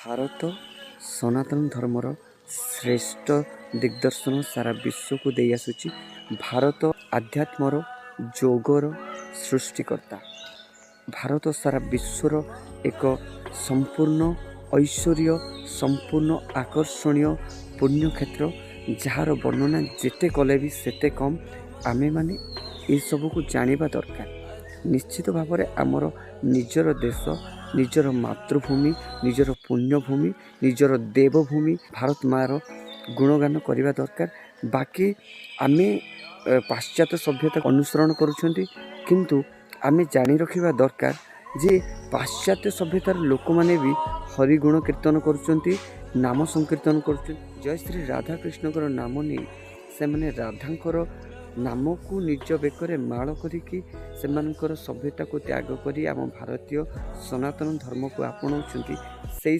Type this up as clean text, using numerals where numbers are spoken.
ଭାରତ ସନାତନ ଧର୍ମର ଶ୍ରେଷ୍ଠ ଦିଗ୍ଦର୍ଶନ ସାରା ବିଶ୍ୱକୁ ଦେଇ ଆସୁଛି। ଭାରତ ଆଧ୍ୟାତ୍ମର ଯୋଗର ସୃଷ୍ଟିକର୍ତ୍ତା। ଭାରତ ସାରା ବିଶ୍ୱର ଏକ ସମ୍ପୂର୍ଣ୍ଣ ଐଶ୍ୱର୍ଯ୍ୟ, ସମ୍ପୂର୍ଣ୍ଣ ଆକର୍ଷଣୀୟ ପୁଣ୍ୟକ୍ଷେତ୍ର, ଯାହାର ବର୍ଣ୍ଣନା ଯେତେ କଲେ ବି ସେତେ କମ୍। ଆମେମାନେ ଏସବୁକୁ ଜାଣିବା ଦରକାର। ନିଶ୍ଚିତ ଭାବରେ ଆମର ନିଜର ଦେଶ, ନିଜର ମାତୃଭୂମି, ନିଜର ପୁଣ୍ୟଭୂମି, ନିଜର ଦେବଭୂମି ଭାରତ ମାଆର ଗୁଣଗାନ କରିବା ଦରକାର। ବାକି ଆମେ ପାଶ୍ଚାତ୍ୟ ସଭ୍ୟତା ଅନୁସରଣ କରୁଛନ୍ତି, କିନ୍ତୁ ଆମେ ଜାଣି ରଖିବା ଦରକାର ଯେ ପାଶ୍ଚାତ୍ୟ ସଭ୍ୟତାର ଲୋକମାନେ ବି ହରିଗୁଣ କୀର୍ତ୍ତନ କରୁଛନ୍ତି, ନାମ ସଂକୀର୍ତ୍ତନ କରୁଛନ୍ତି। ଜୟ ଶ୍ରୀ ରାଧାକୃଷ୍ଣଙ୍କର ନାମ ନେଇ ସେମାନେ ରାଧାଙ୍କର ନାମକୁ ନିଜ ବେକରେ ମାଳ କରିକି ସେମାନଙ୍କର ସଭ୍ୟତାକୁ ତ୍ୟାଗ କରି ଆମ ଭାରତୀୟ ସନାତନ ଧର୍ମକୁ ଆପଣାଉଛନ୍ତି। ସେଇ